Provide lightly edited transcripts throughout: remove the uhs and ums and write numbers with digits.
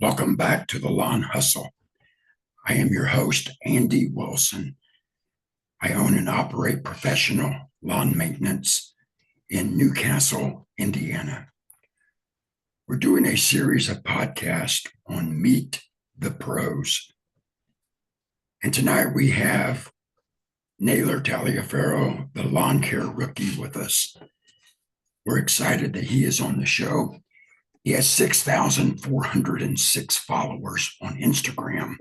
Welcome back to the Lawn Hustle. I am your host, Andy Wilson. I own and operate professional lawn maintenance in Newcastle, Indiana. We're doing a series of podcasts on Meet the Pros. And tonight we have Naylor Taliaferro, the lawn care rookie, with us. We're excited that he is on the show. He has 6,406 followers on Instagram,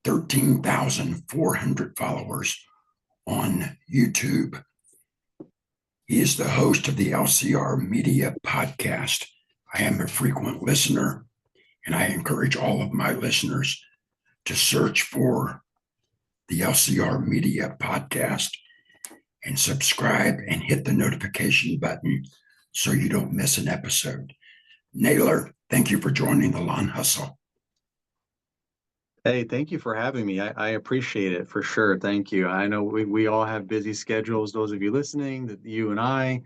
13,400 followers on YouTube. He is the host of the LCR Media podcast. I am a frequent listener, and I encourage all of my listeners to search for the LCR Media podcast and subscribe and hit the notification button so you don't miss an episode. Naylor, thank you for joining the Lawn Hustle. Hey, thank you for having me. I appreciate it for sure. Thank you. I know we all have busy schedules. Those of you listening, that you and I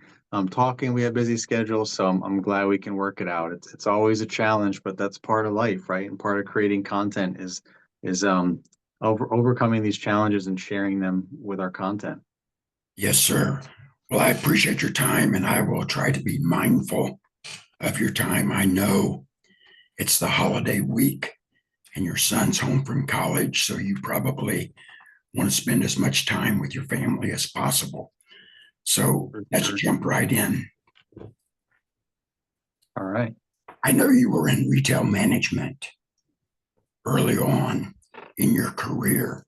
talking, we have busy schedules. So I'm glad we can work it out. It's always a challenge, but that's part of life, right? And part of creating content is overcoming these challenges and sharing them with our content. Yes, sir. Well, I appreciate your time, and I will try to be mindful of your time. I know it's the holiday week and your son's home from college, so you probably want to spend as much time with your family as possible. So let's jump right in. All right. I know you were in retail management early on in your career,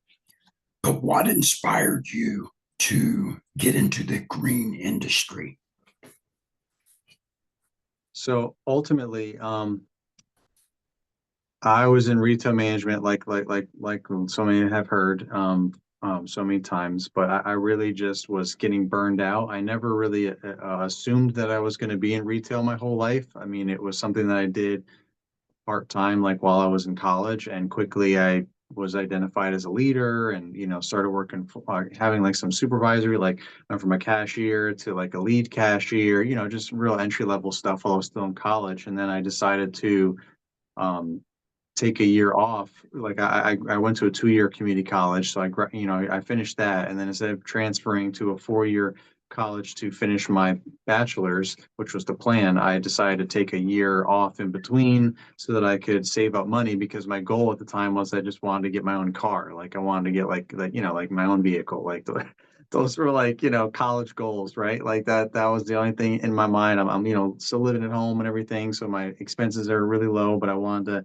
but what inspired you to get into the green industry? So ultimately, I was in retail management, like so many have heard, so many times. But I really just was getting burned out. I never really assumed that I was going to be in retail my whole life. I mean, it was something that I did part time, like while I was in college, and quickly I was identified as a leader, and started working, having like some supervisory, like went from a cashier to like a lead cashier, just real entry level stuff while I was still in college. And then I decided to um, take a year off. Like I went to a 2-year community college, so I finished that, and then instead of transferring to a 4-year college to finish my bachelor's, which was the plan, I decided to take a year off in between so that I could save up money, because my goal at the time was I just wanted to get my own car. Like I wanted to get like my own vehicle. Those were like, college goals, right? Like that was the only thing in my mind. I'm still living at home and everything, so my expenses are really low, but I wanted to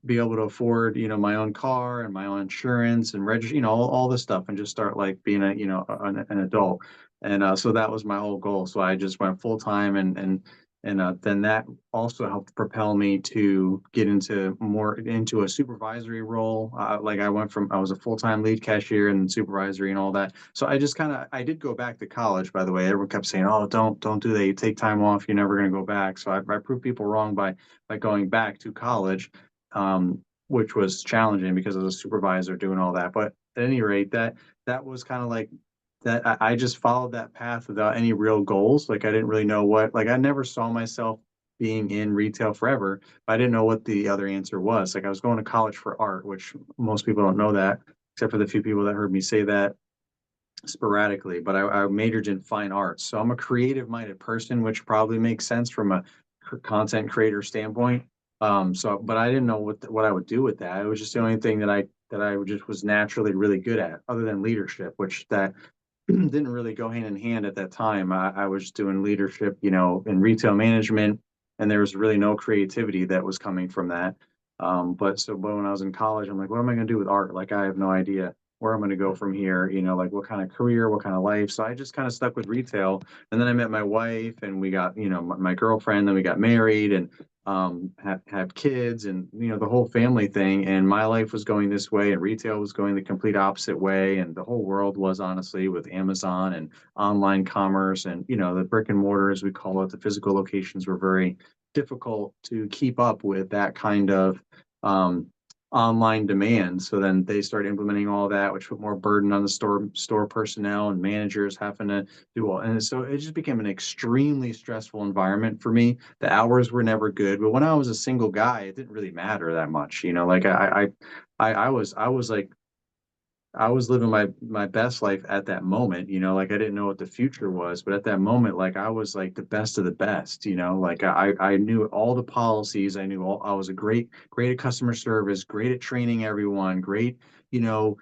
be able to afford, my own car and my own insurance and register, all this stuff, and just start like being an adult. And so that was my whole goal. So I just went full time, and then that also helped propel me to get into a supervisory role. Like I was a full time lead cashier and supervisory and all that. So I did go back to college. By the way, everyone kept saying, "Oh, don't do that. You take time off. You're never going to go back." So I proved people wrong by going back to college, which was challenging because I was a supervisor doing all that. But at any rate, that was kind of like that. I just followed that path without any real goals. Like I didn't really know like I never saw myself being in retail forever, but I didn't know what the other answer was. Like I was going to college for art, which most people don't know that, except for the few people that heard me say that sporadically. But I majored in fine arts, so I'm a creative minded person, which probably makes sense from a content creator standpoint. But I didn't know what I would do with that. It was just the only thing that I just was naturally really good at, other than leadership, which that didn't really go hand in hand at that time. I was doing leadership, in retail management, and there was really no creativity that was coming from that. But when I was in college, I'm like, what am I going to do with art? Like, I have no idea where I'm going to go from here. Like what kind of career, what kind of life. So I just kind of stuck with retail, and then I met my wife, and we got, my girlfriend. Then we got married, and had kids, and the whole family thing. And my life was going this way, and retail was going the complete opposite way, and the whole world was, honestly, with Amazon and online commerce, and the brick and mortar, as we call it, the physical locations, were very difficult to keep up with that kind of um, online demand. So then they started implementing all that, which put more burden on the store personnel and managers having to do all. And so it just became an extremely stressful environment for me. The hours were never good, but when I was a single guy, it didn't really matter that much. Like I was like I was living my best life at that moment, like I didn't know what the future was, but at that moment, like I was like the best of the best, like I knew all the policies, I was a great at customer service, great at training everyone, great, you know,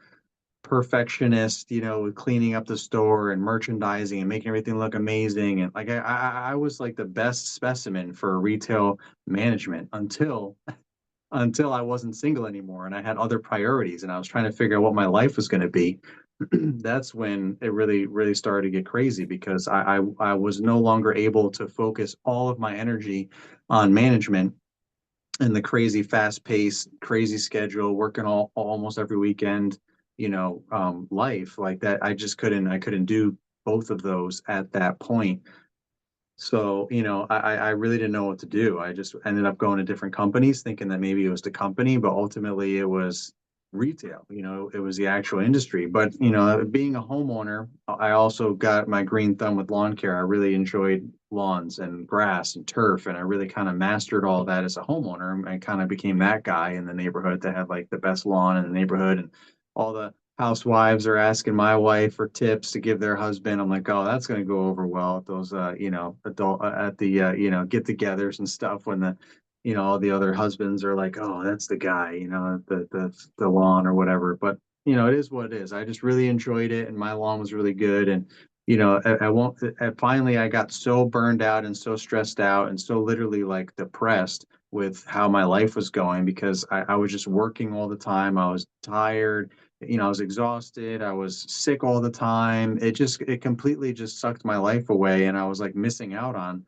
perfectionist, with cleaning up the store and merchandising and making everything look amazing. And like I was like the best specimen for retail management until I wasn't single anymore and I had other priorities and I was trying to figure out what my life was going to be. That's when it really, really started to get crazy because I was no longer able to focus all of my energy on management and the crazy fast paced, crazy schedule, working almost every weekend, life like that. I couldn't do both of those at that point. So, I really didn't know what to do. I just ended up going to different companies thinking that maybe it was the company, but ultimately it was retail, it was the actual industry. But, being a homeowner, I also got my green thumb with lawn care. I really enjoyed lawns and grass and turf, and I really kind of mastered all that as a homeowner. I kind of became that guy in the neighborhood that had like the best lawn in the neighborhood, and all the housewives are asking my wife for tips to give their husband. I'm like, oh, that's going to go over well at those, adult at the, get-togethers and stuff when all the other husbands are like, oh, that's the guy, the lawn or whatever. But it is what it is. I just really enjoyed it, and my lawn was really good. And I won't. Finally, I got so burned out and so stressed out and so literally like depressed with how my life was going because I was just working all the time. I was tired, I was exhausted, I was sick all the time. It completely just sucked my life away, and I was like missing out on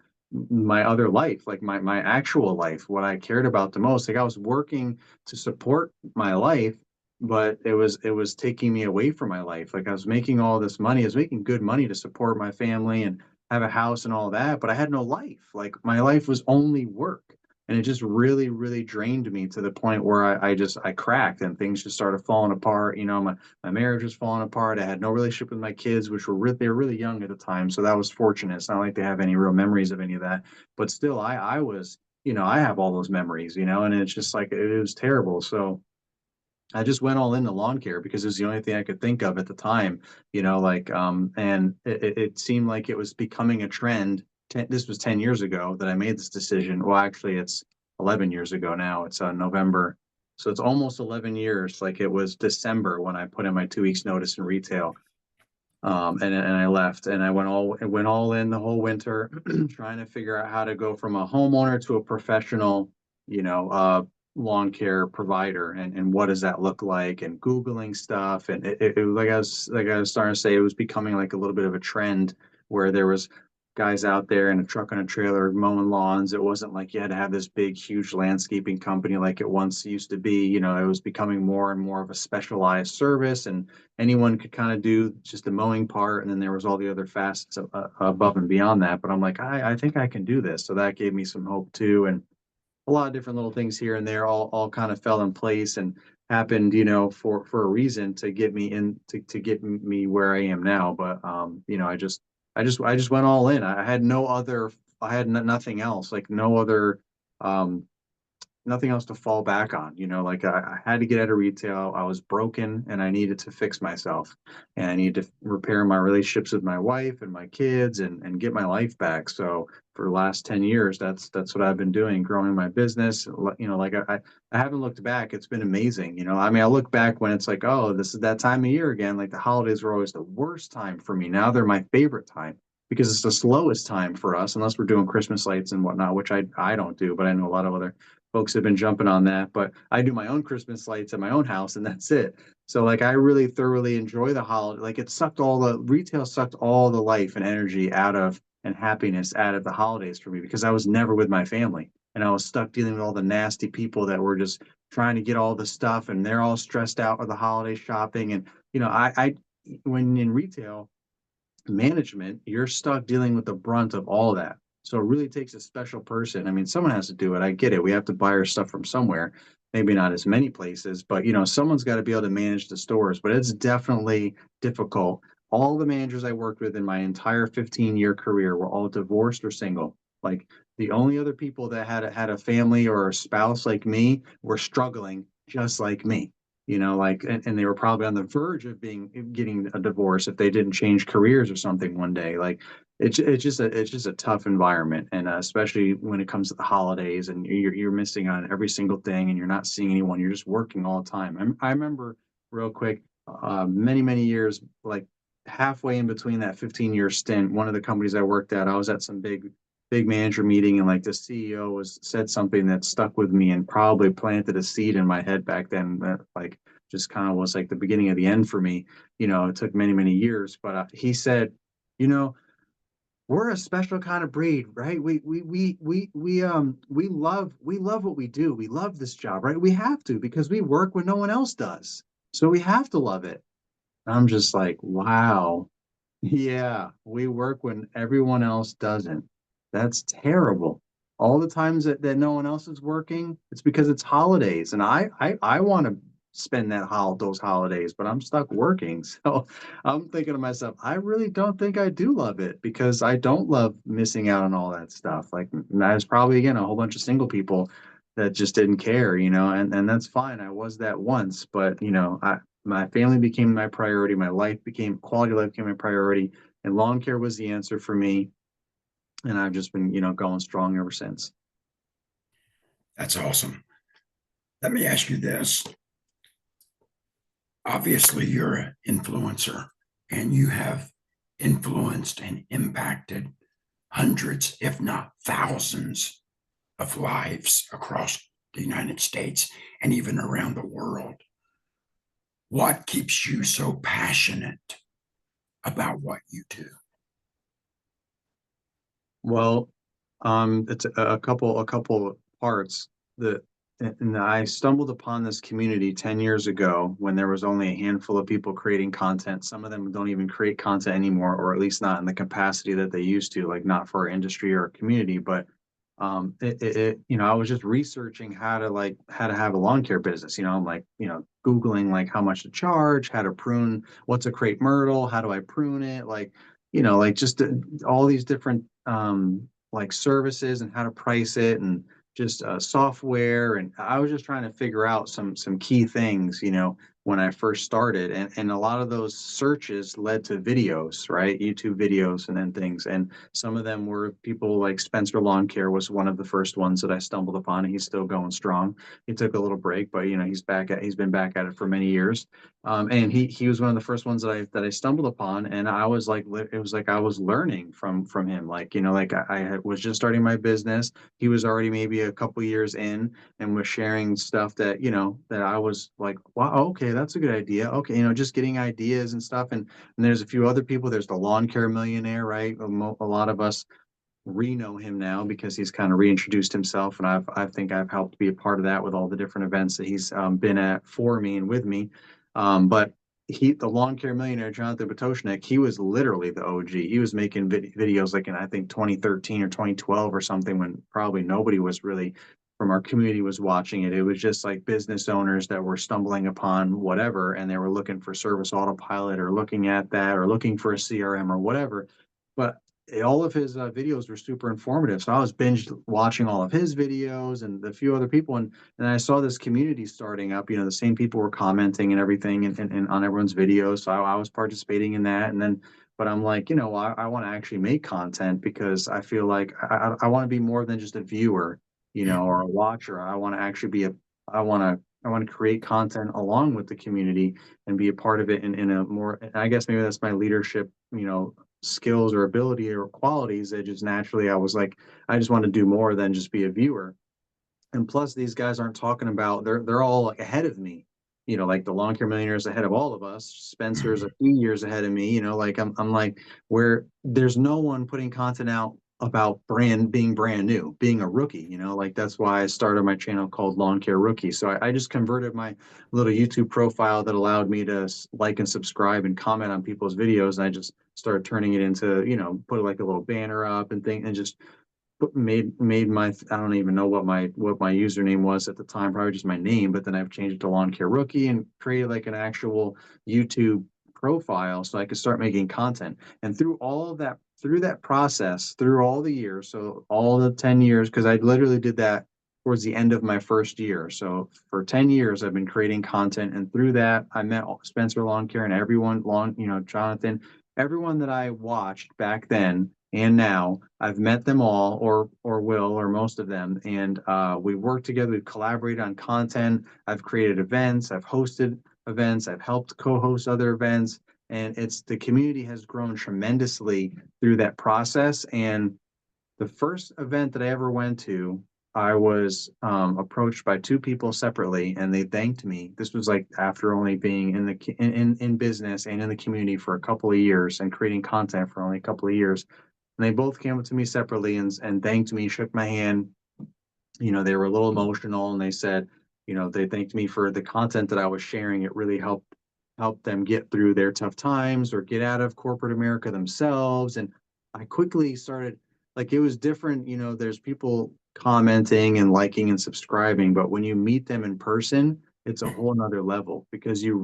my other life, like my actual life, what I cared about the most. Like I was working to support my life, but it was taking me away from my life. Like I was making all this money, I was making good money to support my family and have a house and all that, but I had no life. Like my life was only work, and it just really really drained me to the point where I cracked and things just started falling apart. My marriage was falling apart. I had no relationship with my kids, which they were really young at the time, so that was fortunate. It's not like they have any real memories of any of that, but still I was, I have all those memories, and it's just like it was terrible. So I just went all into lawn care because it was the only thing I could think of at the time, and it seemed like it was becoming a trend. This was 10 years ago that I made this decision. Well, actually, it's 11 years ago now. It's November. So it's almost 11 years. Like it was December when I put in my 2 weeks notice in retail. And I left and I went all in the whole winter trying to figure out how to go from a homeowner to a professional, lawn care provider, and what does that look like, and Googling stuff. And like I was starting to say, it was becoming like a little bit of a trend where there was guys out there in a truck and a trailer mowing lawns. It wasn't like you had to have this big huge landscaping company like it once used to be. It was becoming more and more of a specialized service, and anyone could kind of do just the mowing part, and then there was all the other facets above and beyond that. But I'm like, I think I can do this. So that gave me some hope too. And a lot of different little things here and there all kind of fell in place and happened, for a reason to get me to get me where I am now. But I just went all in. I had no other, I had nothing else, like no other, um nothing else to fall back on. Like I had to get out of retail. I was broken and I needed to fix myself, and I needed to repair my relationships with my wife and my kids, and get my life back. So for the last 10 years, that's what I've been doing, growing my business. Like I haven't looked back. It's been amazing. I mean, I look back when it's like, oh, this is that time of year again. Like the holidays were always the worst time for me. Now they're my favorite time because it's the slowest time for us, unless we're doing Christmas lights and whatnot, which I don't do, but I know a lot of other folks have been jumping on that. But I do my own Christmas lights at my own house, and that's it. So like I really thoroughly enjoy the holiday. Like it sucked all the retail sucked all the life and energy out of and happiness out of the holidays for me because I was never with my family. And I was stuck dealing with all the nasty people that were just trying to get all the stuff, and they're all stressed out with the holiday shopping. And I when in retail management, you're stuck dealing with the brunt of all of that. So it really takes a special person. I mean, someone has to do it. I get it. We have to buy our stuff from somewhere. Maybe not as many places, but someone's got to be able to manage the stores. But it's definitely difficult. All the managers I worked with in my entire 15-year career were all divorced or single. Like the only other people that had a family or a spouse like me were struggling just like me. Like and they were probably on the verge of getting a divorce if they didn't change careers or something one day. Like it's just a tough environment, and especially when it comes to the holidays, and you're missing on every single thing, and you're not seeing anyone. You're just working all the time. I remember real quick, many years, like halfway in between that 15-year stint, one of the companies I worked at, I was at some big manager meeting, and like the CEO was said something that stuck with me and probably planted a seed in my head back then that like just kind of was like the beginning of the end for me. It took many years, but he said, you know we're a special kind of breed, right? We love what we do. We love this job, right? We have to because we work when no one else does. So we have to love it. I'm just like, wow. Yeah, we work when everyone else doesn't. That's terrible. All the times that no one else is working, it's because it's holidays, and I want to spend those holidays, but I'm stuck working. So I'm thinking to myself, I really don't think I do love it because I don't love missing out on all that stuff. Like there's probably again a whole bunch of single people that just didn't care, and that's fine. I was that once, but my family became my priority. My life became quality of life became my priority, and lawn care was the answer for me. And I've just been, going strong ever since. That's awesome. Let me ask you this. Obviously, you're an influencer and you have influenced and impacted hundreds, if not thousands, of lives across the United States and even around the world. What keeps you so passionate about what you do? Well, it's a couple parts that, and I stumbled upon this community 10 years ago when there was only a handful of people creating content. Some of them don't even create content anymore, or at least not in the capacity that they used to, like not for our industry or our community. But I was just researching how to have a lawn care business. I'm like, Googling like how much to charge, how to prune, what's a crepe myrtle, how do I prune it, like just all these different like services and how to price it and just software. And I was just trying to figure out some key things, when I first started. And a lot of those searches led to videos, right? YouTube videos and then things. And some of them were people like Spencer Lawn Care was one of the first ones that I stumbled upon. And he's still going strong. He took a little break, but he's been back at it for many years. And he was one of the first ones that I stumbled upon, and I was like, it was like I was learning from him. Like like was just starting my business. He was already maybe a couple years in and was sharing stuff that that I was like, wow, okay, that's a good idea. Okay, just getting ideas and stuff. And there's a few other people. There's the lawn care millionaire, right? A lot of us re-know him now because he's kind of reintroduced himself, and I think I've helped be a part of that with all the different events that he's been at for me and with me. But the lawn care millionaire Jonathan Potoshnik, he was literally the OG. He was making videos like in I think 2013 or 2012 or something when probably nobody was really from our community was watching it. It was just like business owners that were stumbling upon whatever, and they were looking for service autopilot or looking at that or looking for a CRM or whatever. But all of his videos were super informative. So I was binge watching all of his videos and a few other people. And I saw this community starting up, the same people were commenting and everything and on everyone's videos. So I was participating in that. And then, but I'm like, I want to actually make content because I feel like I want to be more than just a viewer, or a watcher. I want to actually I want to create content along with the community and be a part of it in a more, I guess maybe that's my leadership, skills or ability or qualities that just naturally I was like, I just want to do more than just be a viewer. And plus these guys aren't talking about they're all like ahead of me. Like the lawn care millionaires ahead of all of us. Spencer's a few years ahead of me, like I'm like where there's no one putting content out about being brand new, being a rookie, like that's why I started my channel called Lawn Care Rookie. So I just converted my little YouTube profile that allowed me to like and subscribe and comment on people's videos. And I just started turning it into, put like a little banner up and thing and just made my, I don't even know what my username was at the time, probably just my name, but then I've changed it to Lawn Care Rookie and created like an actual YouTube profile so I could start making content. And through all of that, through that process, through all the years, so all the 10 years, because I literally did that towards the end of my first year. So for 10 years, I've been creating content. And through that, I met Spencer Lawn Care and everyone, Jonathan, everyone that I watched back then and now. I've met them all, or will, or most of them, and we work together. We've collaborated on content. I've created events. I've hosted events. I've helped co-host other events, and the community has grown tremendously through that process. And the first event that I ever went to, I was approached by two people separately, and they thanked me. This was like after only being in business and in the community for a couple of years and creating content for only a couple of years. And they both came up to me separately and thanked me, shook my hand. They were a little emotional, and they said, they thanked me for the content that I was sharing. It really helped them get through their tough times or get out of corporate America themselves. And I quickly started, like, it was different. There's people commenting and liking and subscribing, but when you meet them in person, it's a whole nother level, because you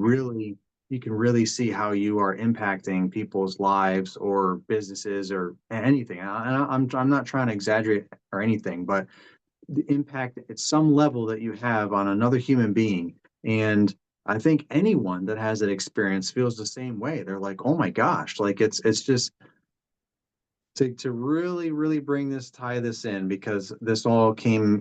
can really see how you are impacting people's lives or businesses or anything. I'm not trying to exaggerate or anything, but the impact at some level that you have on another human being. And I think anyone that has that experience feels the same way. They're like, oh my gosh, like it's just to really, really tie this in, because this all came,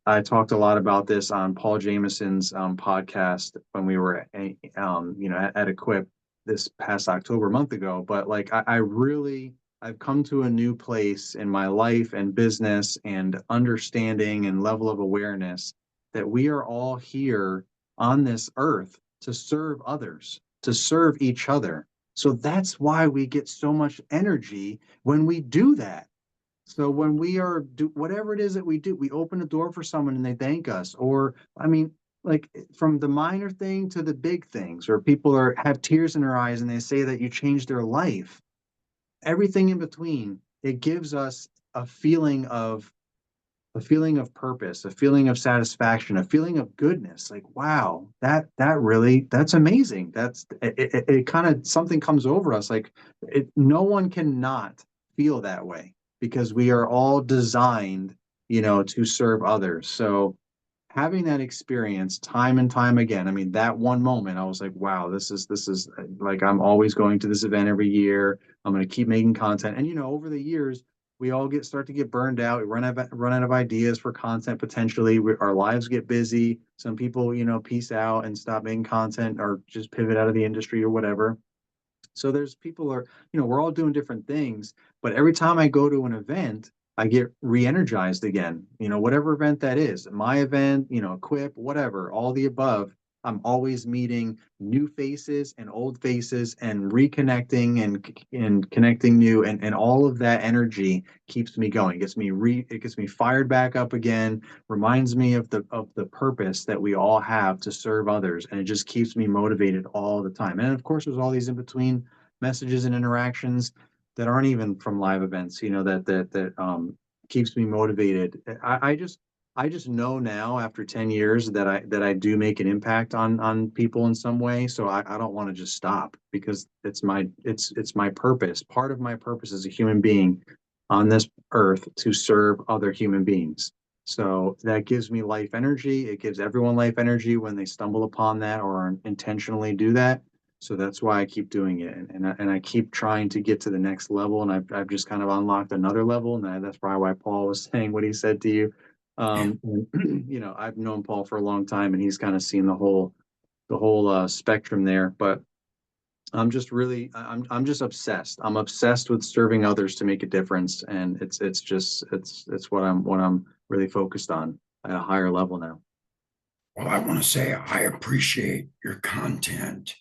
I talked a lot about this on Paul Jameson's podcast when we were at Equip this past October, month ago. But like I've come to a new place in my life and business and understanding and level of awareness that we are all here on this earth to serve others, to serve each other. So that's why we get so much energy when we do that. So when we whatever it is that we do, we open the door for someone and they thank us. Or, I mean, like, from the minor thing to the big things, or people have tears in their eyes and they say that you changed their life. Everything in between, it gives us a feeling of purpose, a feeling of satisfaction, a feeling of goodness. Like, wow, that's amazing. It kind of, something comes over us. Like, no one cannot feel that way, because we are all designed, to serve others. So having that experience time and time again, I mean, that one moment, I was like, wow, this is like, I'm always going to this event every year. I'm going to keep making content. And, over the years, we all start to get burned out. We run out of ideas for content potentially. Our lives get busy. Some people, peace out and stop making content or just pivot out of the industry or whatever. So there's people are, we're all doing different things, but every time I go to an event, I get re-energized again, whatever event that is, my event, Quip, whatever, all the above. I'm always meeting new faces and old faces and reconnecting and connecting new, and all of that energy keeps me going. It gets me fired back up again, reminds me of the purpose that we all have to serve others, and it just keeps me motivated all the time. And of course, there's all these in between messages and interactions that aren't even from live events, that keeps me motivated. I just know now, after 10 years, that I do make an impact on people in some way. So I don't want to just stop, because it's my purpose. Part of my purpose as a human being on this earth, to serve other human beings. So that gives me life energy. It gives everyone life energy when they stumble upon that or intentionally do that. So that's why I keep doing it, and I keep trying to get to the next level. And I've just kind of unlocked another level, and that's probably why Paul was saying what he said to you. Yeah. I've known Paul for a long time, and he's kind of seen the whole spectrum there. But I'm just obsessed. I'm obsessed with serving others to make a difference, and it's what I'm really focused on at a higher level now. Well, I want to say I appreciate your content,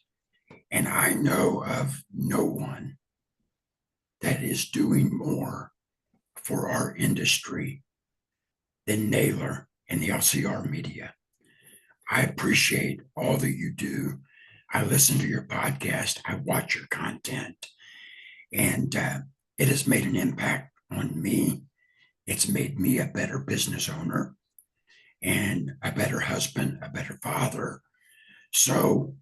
and I know of no one that is doing more for our industry than Naylor and the LCR media. I appreciate all that you do. I listen to your podcast, I watch your content, and it has made an impact on me It's made me a better business owner and a better husband, a better father. So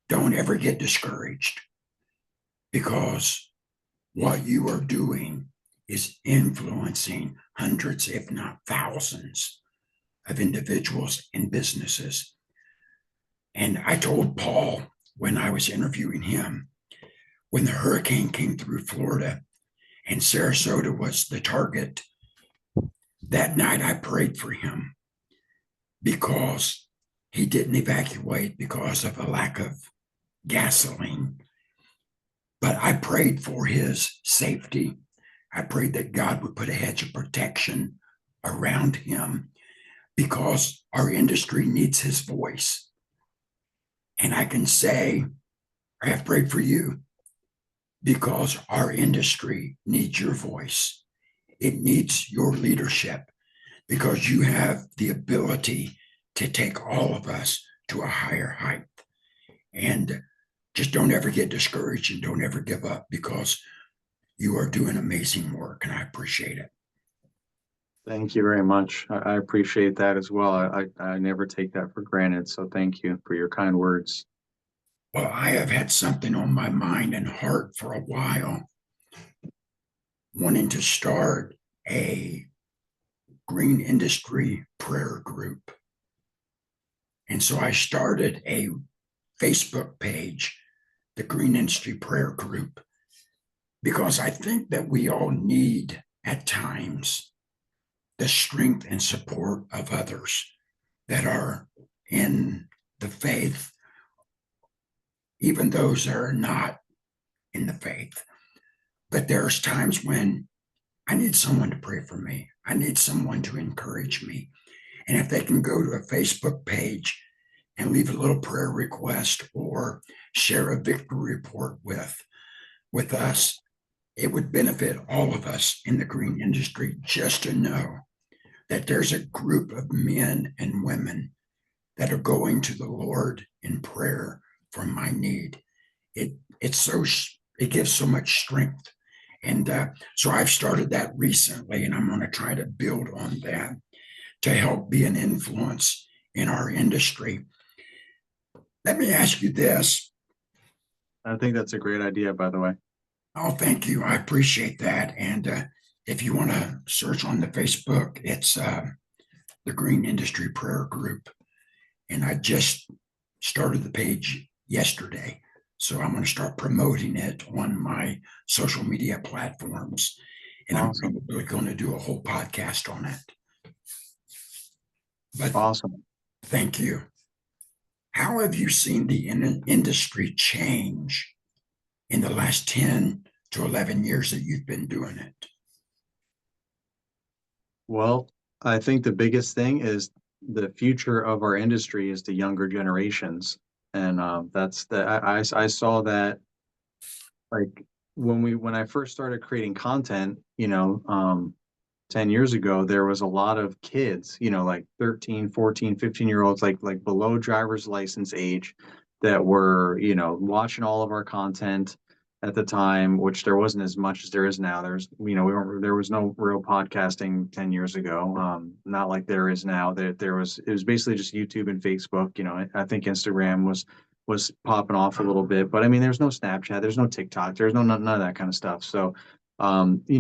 don't ever get discouraged, because what you are doing is influencing hundreds, if not thousands, of individuals and businesses. And I told Paul when I was interviewing him, when the hurricane came through Florida and Sarasota was the target, that night I prayed for him because he didn't evacuate because of a lack of gasoline. But I prayed for his safety. I prayed that God would put a hedge of protection around him because our industry needs his voice. And I can say, I have prayed for you because our industry needs your voice. It needs your leadership because you have the ability to take all of us to a higher height. And just don't ever get discouraged and don't ever give up, because you are doing amazing work and I appreciate it. Thank you very much. I appreciate that as well. I never take that for granted. So thank you for your kind words. Well, I have had something on my mind and heart for a while, wanting to start a green industry prayer group. And so I started a Facebook page, the Green Industry Prayer Group, because I think that we all need at times the strength and support of others that are in the faith, even those that are not in the faith. But there's times when I need someone to pray for me. I need someone to encourage me. And if they can go to a Facebook page and leave a little prayer request or share a victory report with us, it would benefit all of us in the green industry just to know that there's a group of men and women that are going to the Lord in prayer for my need. It gives so much strength. And so I've started that recently, and I'm going to try to build on that to help be an influence in our industry. Let me ask you this. I think that's a great idea, by the way. Oh, thank you. I appreciate that. And if you want to search on the Facebook, it's the Green Industry Prayer Group. And I just started the page yesterday. So I'm going to start promoting it on my social media platforms. And Awesome. I'm probably going to do a whole podcast on it. But Awesome. thank you. How have you seen the industry change in the last 10 to 11 years that you've been doing it? Well, I think the biggest thing is the future of our industry is the younger generations. And that's I saw that, like, when I first started creating content, 10 years ago, there was a lot of kids, like 13, 14, 15-year olds, like below driver's license age, that were, watching all of our content at the time, which there wasn't as much as there is now. There was no real podcasting 10 years ago. Not like there is now. It was basically just YouTube and Facebook. I think Instagram was popping off a little bit, but I mean, there's no Snapchat, there's no TikTok, there's none of that kind of stuff. So we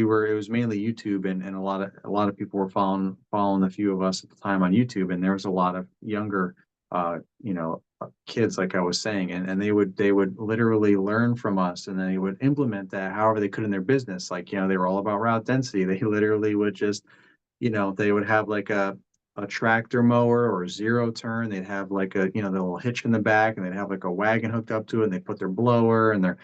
were, it was mainly YouTube, and a lot of people were following a few of us at the time on YouTube, and there was a lot of younger kids, like I was saying, and they would literally learn from us, and then they would implement that however they could in their business. Like, they were all about route density. They literally would just, they would have like a tractor mower or a zero turn. They'd have like the little hitch in the back, and they'd have like a wagon hooked up to it, and they put their blower and their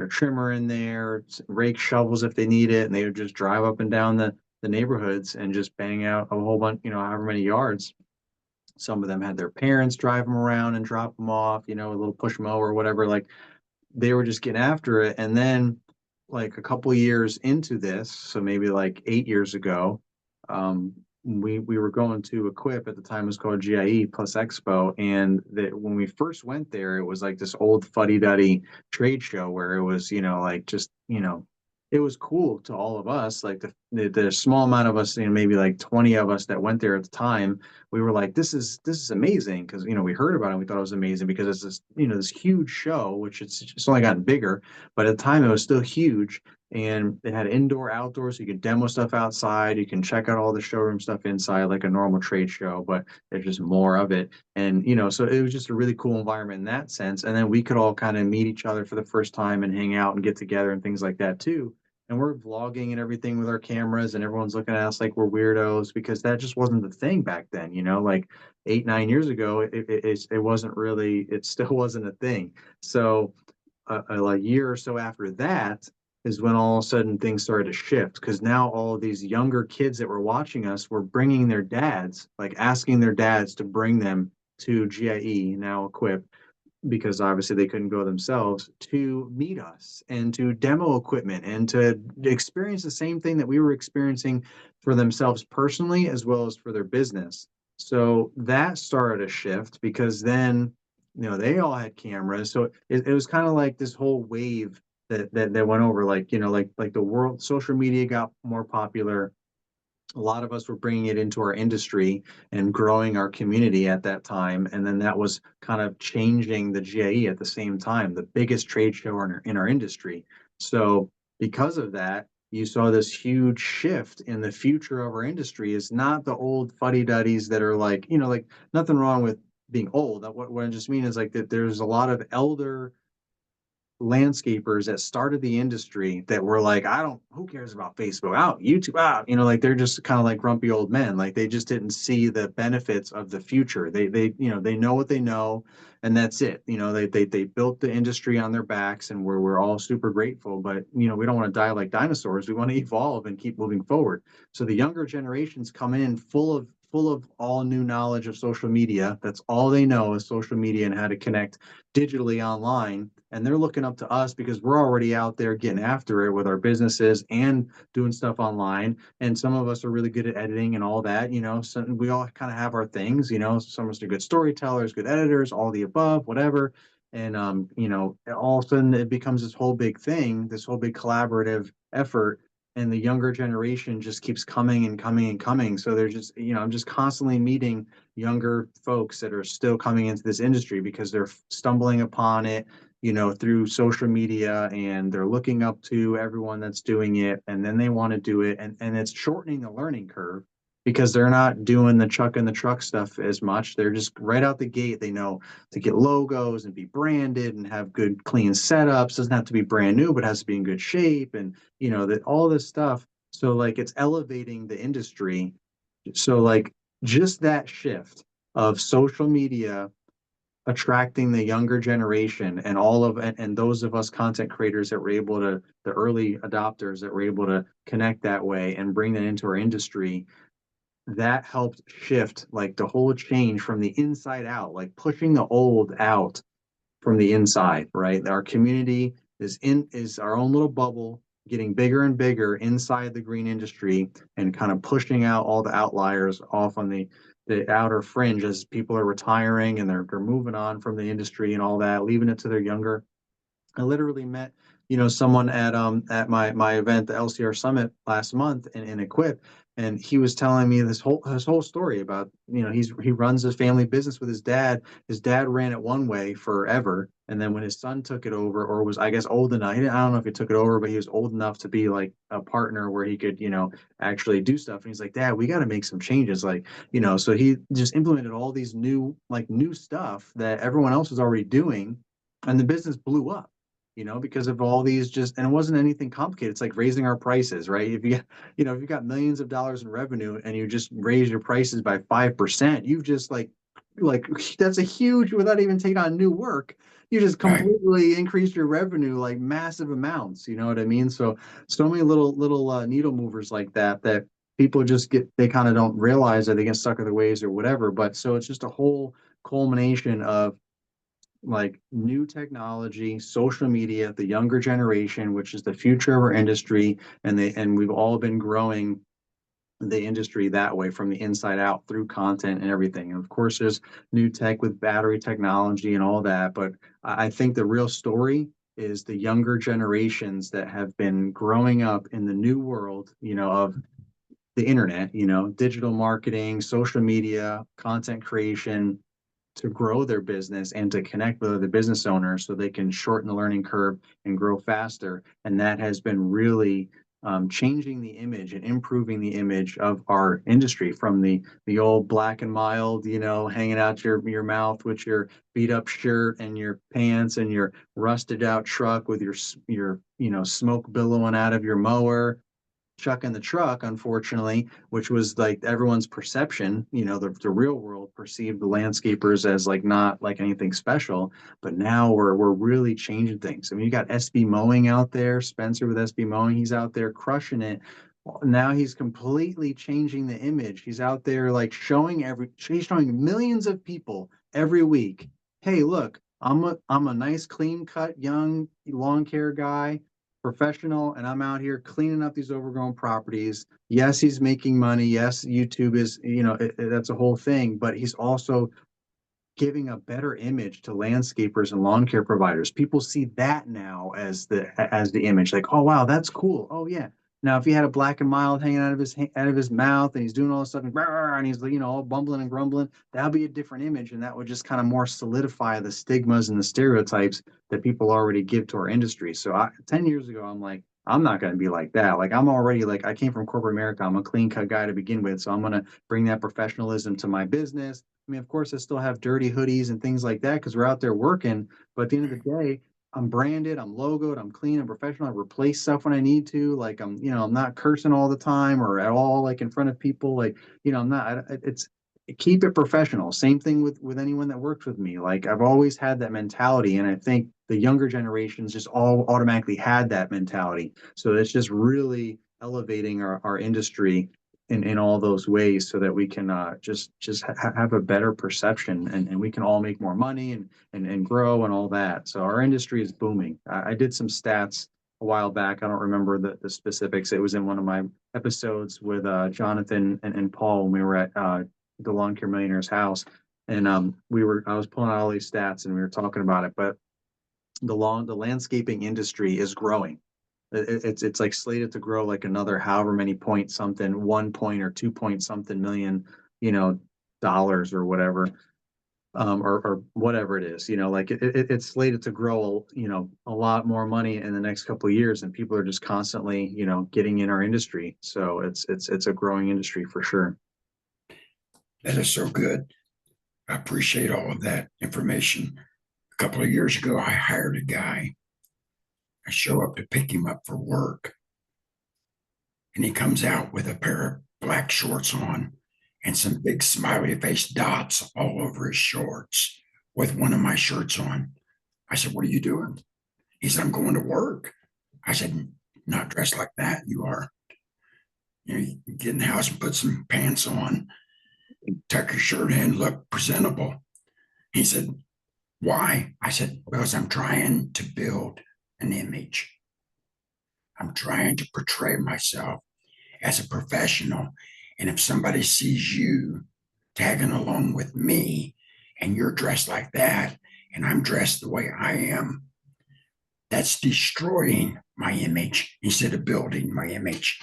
trimmer in there, rake, shovels if they need it, and they would just drive up and down the neighborhoods and just bang out a whole bunch, however many yards. Some of them had their parents drive them around and drop them off, a little push mower or whatever. Like, they were just getting after it. And then, like, a couple of years into this, so maybe like 8 years ago, we were going to Equip. At the time it was called GIE Plus Expo, and when we first went there, it was like this old fuddy-duddy trade show where it was, like, just it was cool to all of us, like the small amount of us, maybe like 20 of us that went there at the time. We were like, this is amazing, because we heard about it and we thought it was amazing because it's this this huge show, which it's only gotten bigger, but at the time it was still huge. And it had indoor, outdoor, so you could demo stuff outside. You can check out all the showroom stuff inside, like a normal trade show, but there's just more of it. And so it was just a really cool environment in that sense. And then we could all kind of meet each other for the first time and hang out and get together and things like that too. And we're vlogging and everything with our cameras, and everyone's looking at us like we're weirdos, because that just wasn't the thing back then. Like 8, 9 years ago, it wasn't really, it still wasn't a thing. So a year or so after that is when all of a sudden things started to shift, because now all of these younger kids that were watching us were bringing their dads, like asking their dads to bring them to GIE, now Equip, because obviously they couldn't go themselves, to meet us and to demo equipment and to experience the same thing that we were experiencing for themselves personally as well as for their business. So that started a shift, because then they all had cameras. So it was kind of like this whole wave that went over, like like the world, social media got more popular. A lot of us were bringing it into our industry and growing our community at that time. And then that was kind of changing the GIE at the same time, the biggest trade show in our industry. So because of that, you saw this huge shift in the future of our industry. Is not the old fuddy-duddies that are like, like, nothing wrong with being old. What I just mean is like that there's a lot of elder landscapers that started the industry that were like, I don't, who cares about Facebook? Out, YouTube, out, like they're just kind of like grumpy old men. Like they just didn't see the benefits of the future. They know what they know, and that's it. They built the industry on their backs, and we're all super grateful. But we don't want to die like dinosaurs. We want to evolve and keep moving forward. So the younger generations come in full of all new knowledge of social media. That's all they know is social media and how to connect digitally online, and they're looking up to us because we're already out there getting after it with our businesses and doing stuff online. And some of us are really good at editing and all that. So we all kind of have our things. Some of us are good storytellers, good editors, all the above, whatever. And all of a sudden it becomes this whole big thing, this whole big collaborative effort, and the younger generation just keeps coming and coming and coming. So there's just, I'm just constantly meeting younger folks that are still coming into this industry because they're stumbling upon it, through social media, and they're looking up to everyone that's doing it, and then they want to do it. And it's shortening the learning curve, because they're not doing the chuck in the truck stuff as much. They're just right out the gate. They know to get logos and be branded and have good, clean setups. Doesn't have to be brand new, but has to be in good shape. And, that all this stuff. So like it's elevating the industry. So like just that shift of social media attracting the younger generation, and and those of us content creators that were able to, the early adopters that were able to connect that way and bring that into our industry, that helped shift like the whole change from the inside out, like pushing the old out from the inside, right? Our community is our own little bubble, getting bigger and bigger inside the green industry, and kind of pushing out all the outliers off on the outer fringe, as people are retiring and they're moving on from the industry and all that, leaving it to their younger. I literally met, someone at my event, the LCR Summit last month in Equip, and he was telling me this whole story about, he runs his family business with his dad. His dad ran it one way forever, and then when his son took it over, or was, I guess, old enough, I don't know if he took it over, but he was old enough to be like a partner where he could, actually do stuff. And he's like, Dad, we got to make some changes, like, so he just implemented all these new stuff that everyone else was already doing, and the business blew up, because of all these, just, and it wasn't anything complicated. It's like raising our prices, right? If you got millions of dollars in revenue and you just raise your prices by 5%, you've just like that's a huge, without even taking on new work, you just Right. completely increase your revenue like massive amounts. You know what I mean? So many little needle movers like that people just they kind of don't realize that they get stuck in their ways or whatever. But so it's just a whole culmination of like new technology, social media, the younger generation, which is the future of our industry, and we've all been growing the industry that way from the inside out through content and everything. And of course, there's new tech with battery technology and all that, but I think the real story is the younger generations that have been growing up in the new world, of the internet, digital marketing, social media, content creation, to grow their business and to connect with other business owners so they can shorten the learning curve and grow faster. And that has been really changing the image and improving the image of our industry from the old black and mild, hanging out your mouth with your beat up shirt and your pants and your rusted out truck with your smoke billowing out of your mower, chuck in the truck, unfortunately, which was like everyone's perception, the real world perceived the landscapers as like not like anything special. But now we're really changing things. I mean, you got SB Mowing out there, Spencer with SB Mowing, he's out there crushing it. Now he's completely changing the image. He's out there like he's showing millions of people every week. Hey, look, I'm a nice, clean cut, young lawn care guy, professional, and I'm out here cleaning up these overgrown properties. Yes, he's making money. Yes, YouTube is, that's a whole thing, but he's also giving a better image to landscapers and lawn care providers. People see that now as the image, like, oh wow, that's cool. Oh yeah. Now, if he had a black and mild hanging out of his mouth and he's doing all this stuff and he's all bumbling and grumbling, that'll be a different image, and that would just kind of more solidify the stigmas and the stereotypes that people already give to our industry. So 10 years ago, I'm like, I'm not going to be like that. Like I'm already like I came from corporate America. I'm a clean cut guy to begin with, so I'm going to bring that professionalism to my business. I mean, of course, I still have dirty hoodies and things like that because we're out there working. But at the end of the day, I'm branded, I'm logoed, I'm clean, I'm professional. I replace stuff when I need to. Like I'm not cursing all the time or at all, like in front of people. Like, I'm not. It's keep it professional. Same thing with anyone that works with me. Like I've always had that mentality, and I think the younger generations just all automatically had that mentality. So it's just really elevating our industry in all those ways so that we can just have a better perception, and we can all make more money and grow and all that. So our industry is booming. I did some stats a while back. I don't remember the specifics. It was in one of my episodes with Jonathan and Paul when we were at the Lawn Care Millionaire's house. And I was pulling out all these stats and we were talking about it, but the landscaping industry is growing. It's like slated to grow like another however many point something, 1 point or 2 point something million, dollars or whatever, or whatever it is, like it's slated to grow, a lot more money in the next couple of years, and people are just constantly, getting in our industry. So it's a growing industry for sure. That is so good. I appreciate all of that information. A couple of years ago, I hired a guy. I show up to pick him up for work, and he comes out with a pair of black shorts on and some big smiley face dots all over his shorts with one of my shirts on. I said, "What are you doing?" He said, "I'm going to work." I said, "Not dressed like that. You are. You get in the house and put some pants on, tuck your shirt in, look presentable." He said, "Why?" I said, "Because I'm trying to build an image. I'm trying to portray myself as a professional. And if somebody sees you tagging along with me and you're dressed like that, and I'm dressed the way I am, that's destroying my image instead of building my image."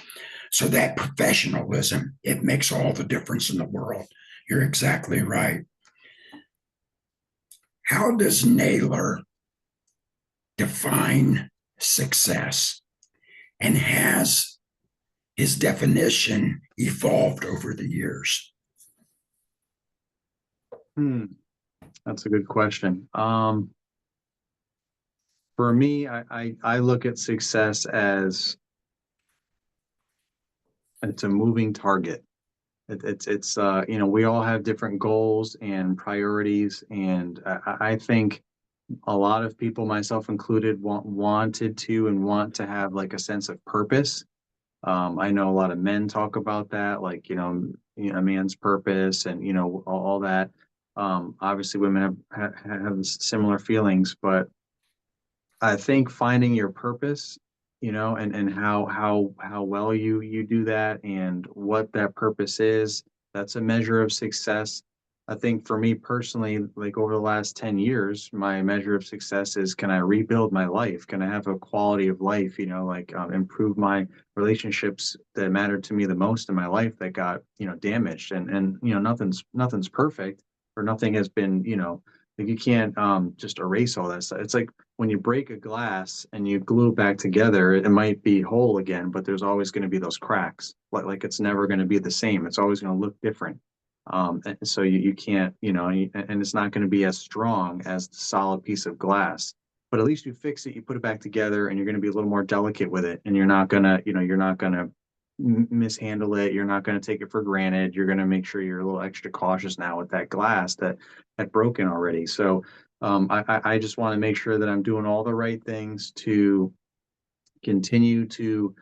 So that professionalism, it makes all the difference in the world. You're exactly right. How does Naylor define success? And has his definition evolved over the years? That's a good question. For me, I look at success as it's a moving target. It's we all have different goals and priorities, and I think a lot of people, myself included, wanted to and want to have like a sense of purpose. I know a lot of men talk about that, like a man's purpose and all that. Obviously, women have similar feelings, but I think finding your purpose, and how well you do that and what that purpose is, that's a measure of success. I think for me personally, like over the last 10 years, my measure of success is, can I rebuild my life? Can I have a quality of life, like improve my relationships that mattered to me the most in my life that got, damaged, and, nothing's perfect, or nothing has been, like, you can't just erase all that stuff. It's like when you break a glass and you glue it back together, it might be whole again, but there's always going to be those cracks. Like it's never going to be the same. It's always going to look different. And so you can't, and it's not going to be as strong as the solid piece of glass. But at least you fix it, you put it back together, and you're going to be a little more delicate with it. And you're not going to mishandle it. You're not going to take it for granted. You're going to make sure you're a little extra cautious now with that glass that had broken already. So I just want to make sure that I'm doing all the right things to continue to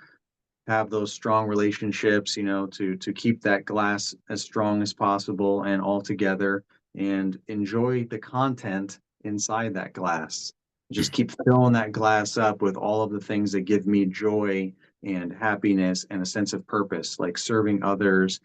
have those strong relationships, to keep that glass as strong as possible and all together, and enjoy the content inside that glass. Just keep filling that glass up with all of the things that give me joy and happiness and a sense of purpose, like serving others,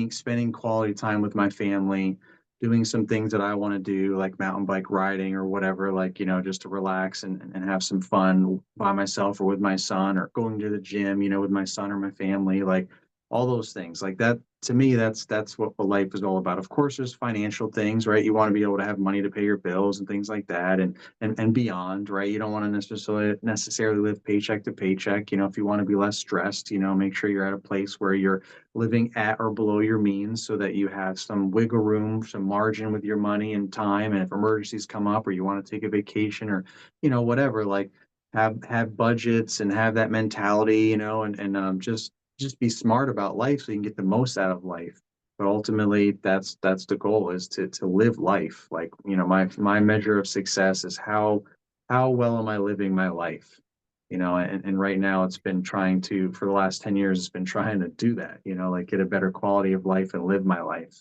spending quality time with my family, doing some things that I want to do, like mountain bike riding or whatever, like, just to relax and have some fun by myself or with my son, or going to the gym, with my son or my family, like all those things like that. To me, that's what life is all about. Of course, there's financial things, right? You want to be able to have money to pay your bills and things like that, and beyond, right? You don't want to necessarily live paycheck to paycheck. If you want to be less stressed, make sure you're at a place where you're living at or below your means, so that you have some wiggle room, some margin with your money and time. And if emergencies come up, or you want to take a vacation, or, whatever, like have budgets and have that mentality, and just be smart about life so you can get the most out of life. But ultimately, that's the goal, is to live life. Like, my measure of success is how well am I living my life? And right now it's been trying to, for the last 10 years, it's been trying to do that, like get a better quality of life and live my life.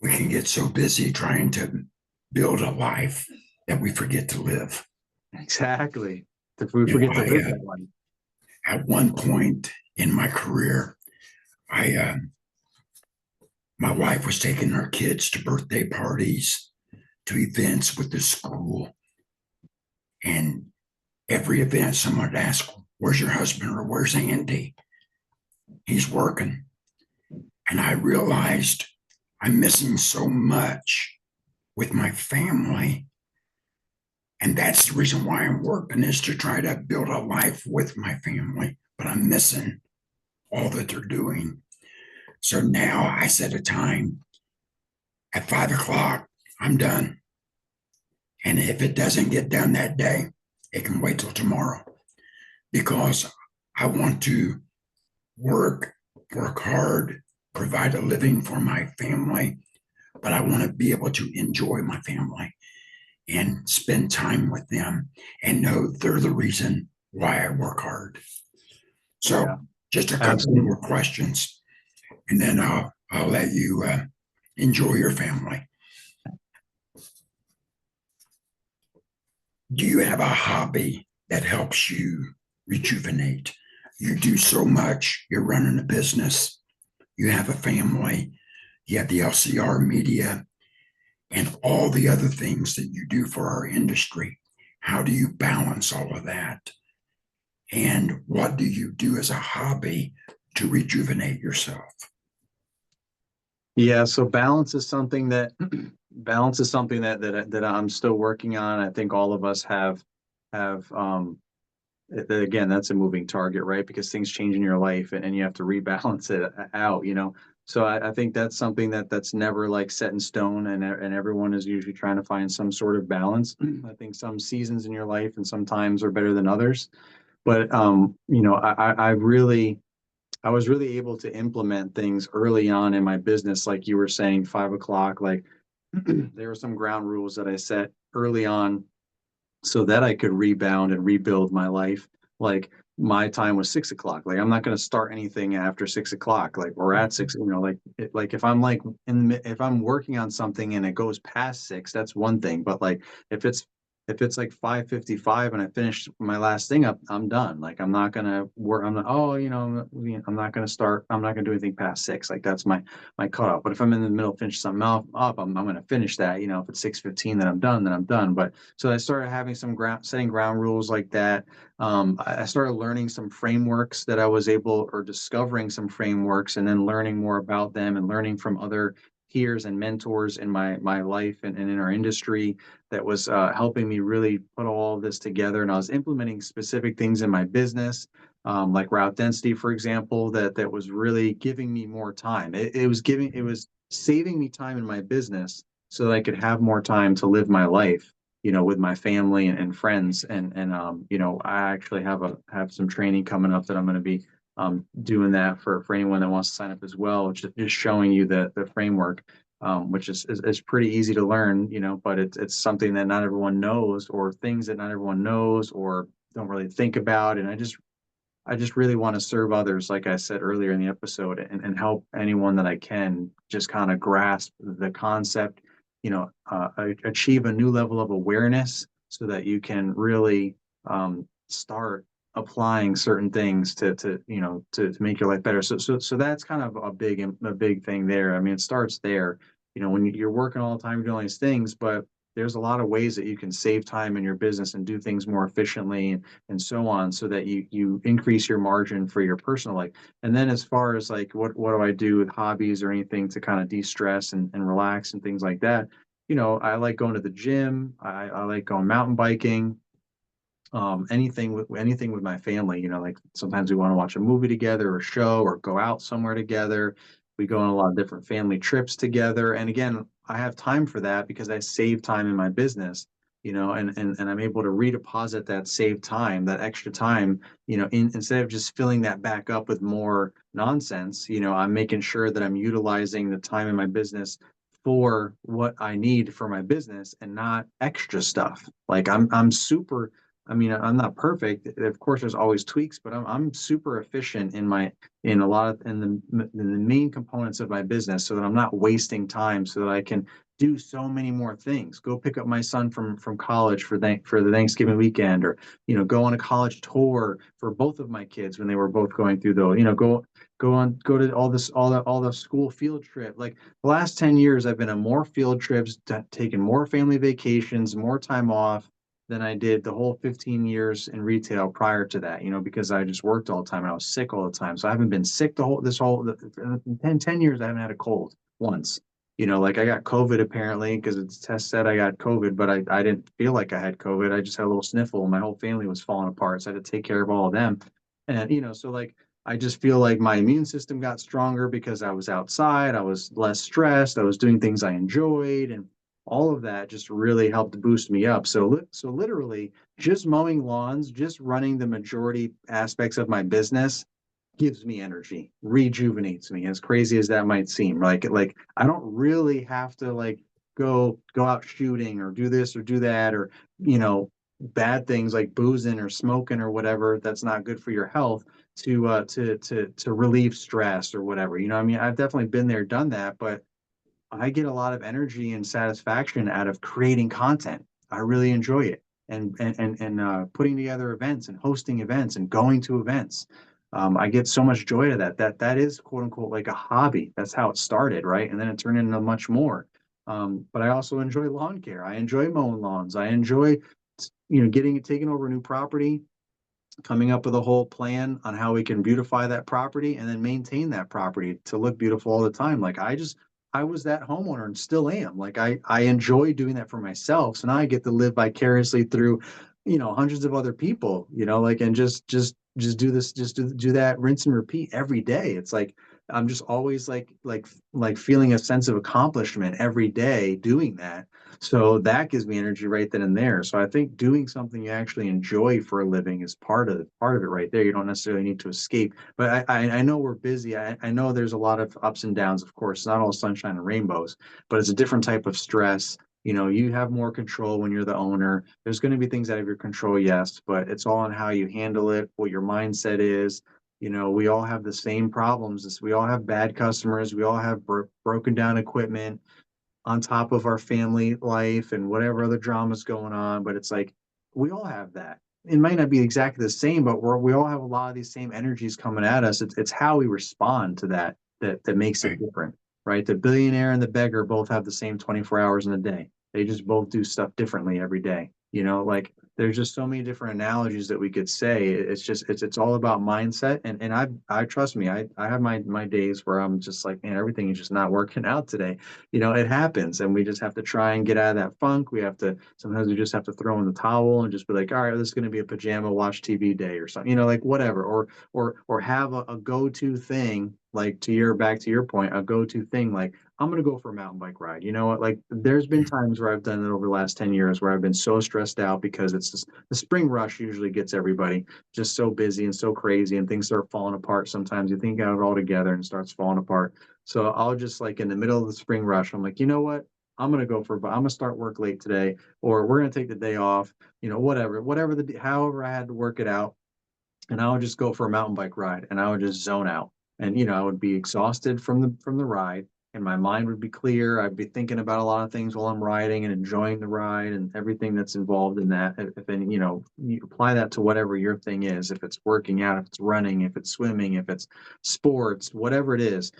We can get so busy trying to build a life that we forget to live. Exactly. If we You know, forget to I live that life. at one point in my career, I my wife was taking her kids to birthday parties, to events with the school, and every event someone would ask, "Where's your husband?" or "Where's Andy?" He's working, and I realized I'm missing so much with my family. And that's the reason why I'm working, is to try to build a life with my family, but I'm missing all that they're doing. So now I set a time at 5 o'clock, I'm done. And if it doesn't get done that day, it can wait till tomorrow, because I want to work, work hard, provide a living for my family, but I want to be able to enjoy my family and spend time with them and know they're the reason why I work hard. So Yeah, just a couple absolutely. more questions, and then I'll let you enjoy your family. Do you have a hobby that helps you rejuvenate? You do so much. You're running a business. You have a family. You have the LCR media and all the other things that you do for our industry. How do you balance all of that? And what do you do as a hobby to rejuvenate yourself? Yeah, so balance is something that that I'm still working on. I think all of us have again, that's a moving target, right? Because things change in your life, and you have to rebalance it out. So I think that's something that's never like set in stone, and everyone is usually trying to find some sort of balance. I think some seasons in your life and sometimes are better than others. But I was really able to implement things early on in my business, like you were saying, 5 o'clock. Like there were some ground rules that I set early on so that I could rebound and rebuild my life. Like my time was 6 o'clock. Like I'm not going to start anything after 6 o'clock, like, or at six. Like if I'm if I'm working on something and it goes past 6, that's one thing. But like if it's if it's like 5:55 and I finish my last thing up, I'm done. Like I'm not gonna work. I'm not. Oh, I'm not gonna start. I'm not gonna do anything past 6. Like that's my cutoff. But if I'm in the middle, finish something up, I'm gonna finish that. If it's 6:15, then I'm done. Then I'm done. But so I started having some setting ground rules like that. I started learning some frameworks that I was able, or discovering some frameworks, and then learning more about them and learning from other peers and mentors in my life and in our industry that was helping me really put all of this together. And I was implementing specific things in my business, like route density, for example, that was really giving me more time. It was saving me time in my business so that I could have more time to live my life, with my family and friends. And I actually have some training coming up that I'm going to be doing that for anyone that wants to sign up as well, just showing you the framework, which is pretty easy to learn, but it's something that not everyone knows, or things that not everyone knows or don't really think about. And I just really want to serve others, like I said earlier in the episode, and help anyone that I can just kind of grasp the concept, achieve a new level of awareness so that you can really start applying certain things to make your life better. So that's kind of a big thing there. I mean, it starts there, when you're working all the time doing all these things, but there's a lot of ways that you can save time in your business and do things more efficiently and so on, so that you increase your margin for your personal life. And then as far as like what do I do with hobbies or anything to kind of de-stress and relax and things like that, I like going to the gym. I like going mountain biking, anything with my family. Like sometimes we want to watch a movie together or a show or go out somewhere together. We go on a lot of different family trips together. And again, I have time for that because I save time in my business, and I'm able to redeposit that saved time, that extra time, instead of just filling that back up with more nonsense. I'm making sure that I'm utilizing the time in my business for what I need for my business and not extra stuff. Like I'm super, I mean, I'm not perfect. Of course, there's always tweaks, but I'm super efficient in a lot of in the main components of my business, so that I'm not wasting time, so that I can do so many more things. Go pick up my son from college for the Thanksgiving weekend, or go on a college tour for both of my kids when they were both going through though. Go to all the school field trip. Like the last 10 years, I've been on more field trips, taken more family vacations, more time off than I did the whole 15 years in retail prior to that, because I just worked all the time and I was sick all the time. So I haven't been sick the 10 years. I haven't had a cold once. Like I got COVID apparently because the test said I got COVID, but I didn't feel like I had COVID. I just had a little sniffle. My whole family was falling apart. So I had to take care of all of them. And, so like, I just feel like my immune system got stronger because I was outside. I was less stressed. I was doing things I enjoyed. And all of that just really helped boost me up. So literally just mowing lawns, just running the majority aspects of my business gives me energy, rejuvenates me, as crazy as that might seem. Like I don't really have to like go out shooting or do this or do that, or you know bad things like boozing or smoking or whatever that's not good for your health, to relieve stress or whatever. I mean, I've definitely been there, done that, but I get a lot of energy and satisfaction out of creating content. I really enjoy it, and putting together events and hosting events and going to events. I get so much joy to that. That is quote unquote like a hobby. That's how it started, right? And then it turned into much more. But I also enjoy lawn care. I enjoy mowing lawns. I enjoy, taking over a new property, coming up with a whole plan on how we can beautify that property and then maintain that property to look beautiful all the time. Like I was that homeowner and still am. Like I enjoy doing that for myself. So now I get to live vicariously through, hundreds of other people, like, and just do this, do that, rinse and repeat every day. It's like I'm just always like feeling a sense of accomplishment every day doing that. So that gives me energy right then and there. So I think doing something you actually enjoy for a living is part of it right there. You don't necessarily need to escape. But I know we're busy. I know there's a lot of ups and downs, of course. It's not all sunshine and rainbows, but it's a different type of stress. You have more control when you're the owner. There's going to be things out of your control, yes, but it's all on how you handle it, what your mindset is. We all have the same problems. We all have bad customers. We all have broken down equipment. on top of our family life and whatever other drama's going on. But it's like we all have that. It might not be exactly the same, but we all have a lot of these same energies coming at us. It's how we respond to that makes it Right. different, right? The billionaire and the beggar both have the same 24 hours in a day. They just both do stuff differently every day. Like there's just so many different analogies that we could say. It's all about mindset. And I trust me, I have my days where I'm just like, man, everything is just not working out today. It happens, and we just have to try and get out of that funk. Sometimes we just have to throw in the towel and just be like, all right, this is going to be a pajama watch TV day or something, like whatever, or have a go-to thing, like back to your point, a go-to thing, like I'm going to go for a mountain bike ride. You know what? Like there's been times where I've done it over the last 10 years where I've been so stressed out because it's just the spring rush usually gets everybody just so busy and so crazy, and things start falling apart. Sometimes you think you got it all together and it starts falling apart. So I'll just like in the middle of the spring rush, I'm like, you know what? I'm gonna start work late today, or we're gonna take the day off, however I had to work it out, and I would just go for a mountain bike ride, and I would just zone out. And I would be exhausted from the ride, and my mind would be clear. I'd be thinking about a lot of things while I'm riding and enjoying the ride and everything that's involved in that. If any, you apply that to whatever your thing is, if it's working out, if it's running, if it's swimming, if it's sports, whatever it is,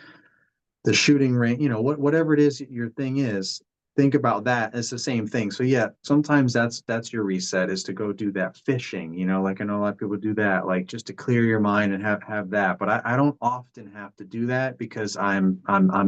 the shooting range, whatever it is your thing is, think about that. It's the same thing. So yeah, sometimes that's your reset, is to go do that fishing, like I know a lot of people do that, like just to clear your mind and have that. But I don't often have to do that because I'm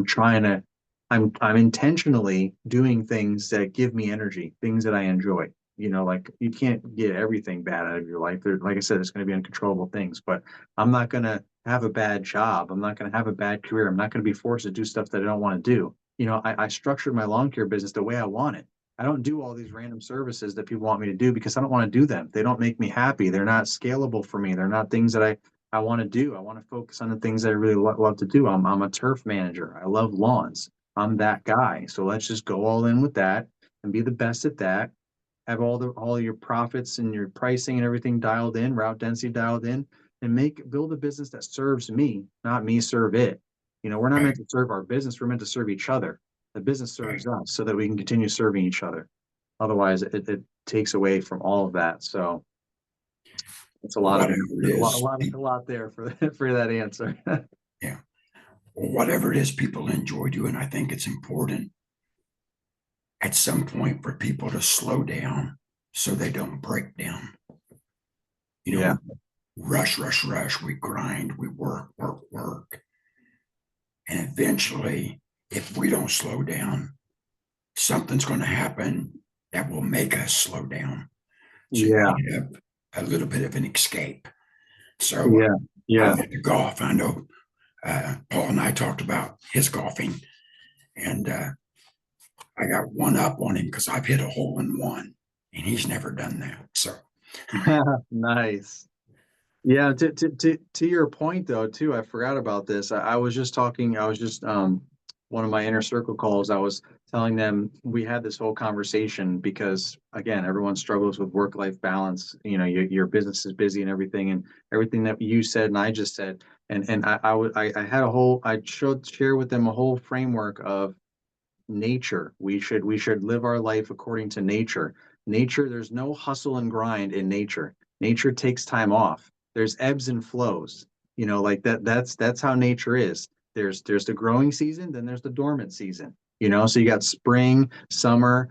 trying to I'm intentionally doing things that give me energy, things that I enjoy. Like you can't get everything bad out of your life. Like I said, it's going to be uncontrollable things, but I'm not going to have a bad job. I'm not going to have a bad career. I'm not going to be forced to do stuff that I don't want to do. I structured my lawn care business the way I want it. I don't do all these random services that people want me to do because I don't want to do them. They don't make me happy. They're not scalable for me. They're not things that I want to do. I want to focus on the things that I really love to do. I'm a turf manager. I love lawns. I'm that guy. So let's just go all in with that and be the best at that. Have all your profits and your pricing and everything dialed in, route density dialed in, and build a business that serves me, not me serve it. We're not meant Right. to serve our business, we're meant to serve each other. The business serves Right. us so that we can continue serving each other. Otherwise, it takes away from all of that. So it's a lot of Whatever it is, a lot there for for that answer. yeah, whatever it is people enjoy doing, I think it's important at some point for people to slow down so they don't break down. You Yeah, know, rush, rush, rush. We grind, we work, work, work. And eventually, if we don't slow down, something's going to happen that will make us slow down. So you yeah, need to have a little bit of an escape. So yeah, I yeah. like to golf. I know Paul and I talked about his golfing, and I got one up on him because I've hit a hole in one, and he's never done that. So, Nice. Yeah, to your point though, too, I forgot about this. I was just talking, I was just one of my inner circle calls, I was telling them we had this whole conversation because again, everyone struggles with work-life balance. Your business is busy and everything that you said and I just said. And I had I showed share with them a whole framework of nature. We should live our life according to nature. Nature, there's no hustle and grind in nature. Nature takes time off. There's ebbs and flows. Like that's how nature is. There's the growing season, then there's the dormant season. So you got spring, summer,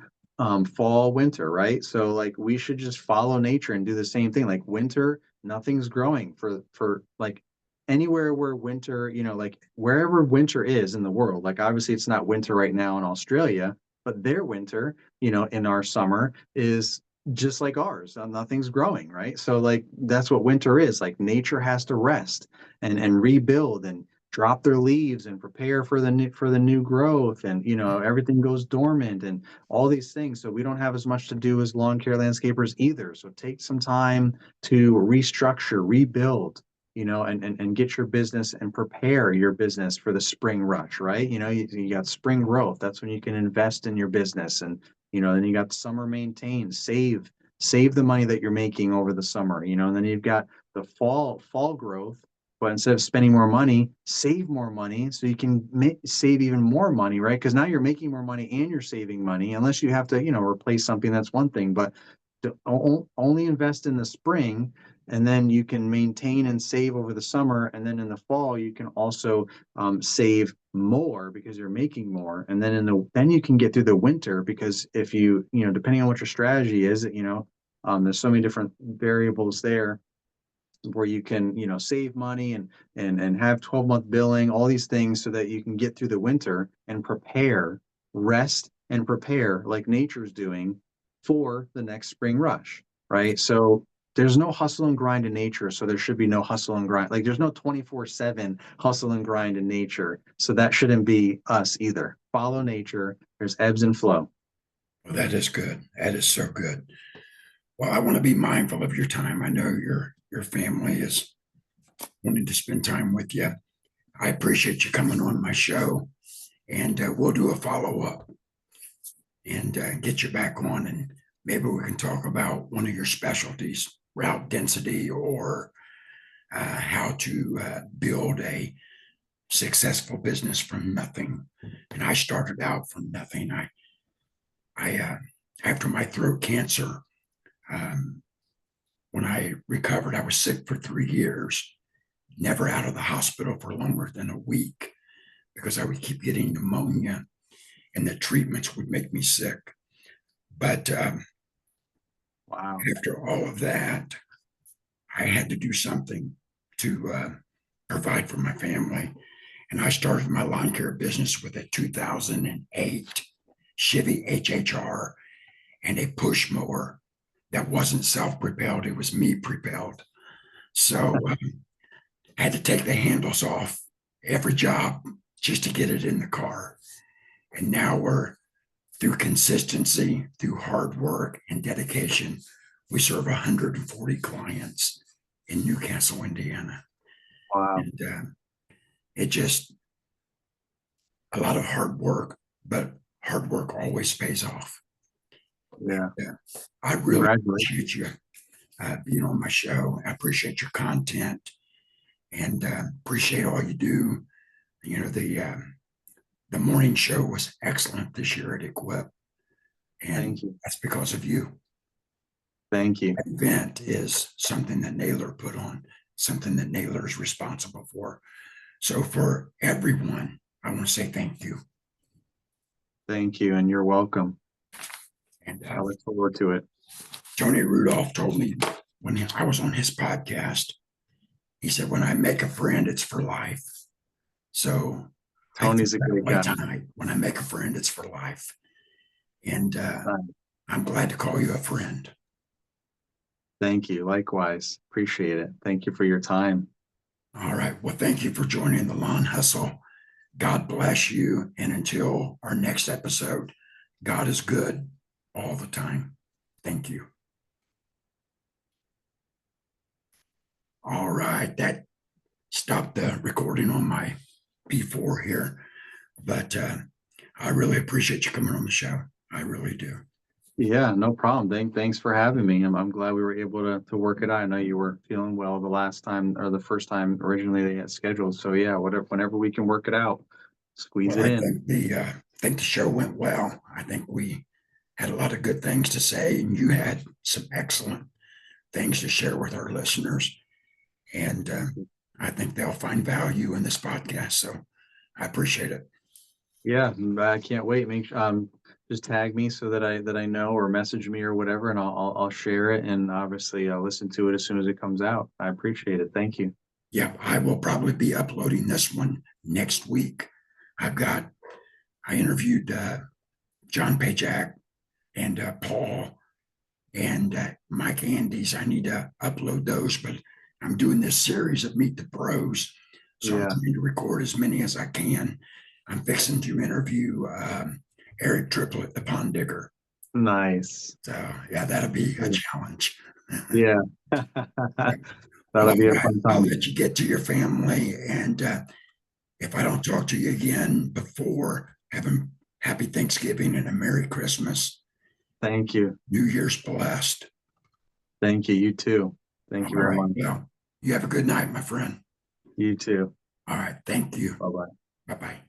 fall, winter, right? So like we should just follow nature and do the same thing. Like winter, nothing's growing for like anywhere where winter, like wherever winter is in the world, like obviously it's not winter right now in Australia, but their winter, in our summer is just like ours. Nothing's growing, right? So like that's what winter is. Like nature has to rest and rebuild and drop their leaves and prepare for the new growth, and everything goes dormant and all these things. So we don't have as much to do as lawn care landscapers either. So take some time to restructure, rebuild, and get your business and prepare your business for the spring rush, right? You got spring growth. That's when you can invest in your business. And, then you got summer maintain, save the money that you're making over the summer, and then you've got the fall growth. But instead of spending more money, save more money so you can save even more money, right? Because now you're making more money and you're saving money, unless you have to, replace something, that's one thing. But only invest in the spring, and then you can maintain and save over the summer. And then in the fall, you can also save more because you're making more. And then then you can get through the winter, because if depending on what your strategy is, there's so many different variables there where you can save money and have 12-month billing, all these things, so that you can get through the winter and rest and prepare like nature's doing for the next spring rush, right? So there's no hustle and grind in nature, so there should be no hustle and grind. Like there's no 24/7 hustle and grind in nature, so that shouldn't be us either. Follow nature. There's ebbs and flow. Well, that is good. That is so good. Well, I want to be mindful of your time. I know your family is wanting to spend time with you. I appreciate you coming on my show, and we'll do a follow up and get you back on, and maybe we can talk about one of your specialties, route density, or how to build a successful business from nothing. And I started out from nothing. I after my throat cancer, um, when I recovered, I was sick for 3 years, never out of the hospital for longer than a week because I would keep getting pneumonia and the treatments would make me sick. But Wow. after all of that, I had to do something to provide for my family. And I started my lawn care business with a 2008 Chevy HHR and a push mower that wasn't self-propelled. It was me propelled. So I had to take the handles off every job just to get it in the car. And now we're, through consistency, through hard work and dedication, we serve 140 clients in Newcastle, Indiana. Wow. And it just, a lot of hard work, but hard work always pays off. Yeah. I really appreciate you being on my show. I appreciate your content and appreciate all you do. The morning show was excellent this year at Equip, and Thank you. that's because of you. Thank you. That event is something that Naylor put on, something that Naylor is responsible for. So for everyone, I want to say thank you. Thank you, and you're welcome. And I look forward to it. Tony Rudolph told me when I was on his podcast, he said, when I make a friend, it's for life. So Tony's a great guy. tonight, when I make a friend, it's for life. And I'm glad to call you a friend. Thank you. Likewise. Appreciate it. Thank you for your time. All right. Well, thank you for joining the Lawn Hustle. God bless you. And until our next episode, God is good all the time. Thank you. All right. That stopped the recording on my P4 here. But I really appreciate you coming on the show. I really do. Yeah, no problem. Thanks for having me. I'm glad we were able to work it out. I know you were feeling well the last time, or the first time originally they had scheduled. So yeah, whenever we can work it out, squeeze it in. I think the show went well. I think we had a lot of good things to say, and you had some excellent things to share with our listeners. And I think they'll find value in this podcast. So I appreciate it. Yeah, I can't wait. Just tag me so that I know, or message me or whatever, and I'll share it, and obviously I'll listen to it as soon as it comes out. I appreciate it. Thank you. Yeah, I will probably be uploading this one next week. I interviewed John Pajak and Paul and Mike Andes. I need to upload those, but I'm doing this series of Meet the Pros. So I'm trying to record as many as I can. I'm fixing to interview Eric Triplett, the pond digger. Nice. So yeah, that'll be a challenge. Yeah. That'll be a fun time. I'll let you get to your family. And if I don't talk to you again before, have a happy Thanksgiving and a Merry Christmas. Thank you. New Year's blessed. Thank you. You too. Thank you very much. Well, you have a good night, my friend. You too. All right. Thank you. Bye-bye. Bye bye.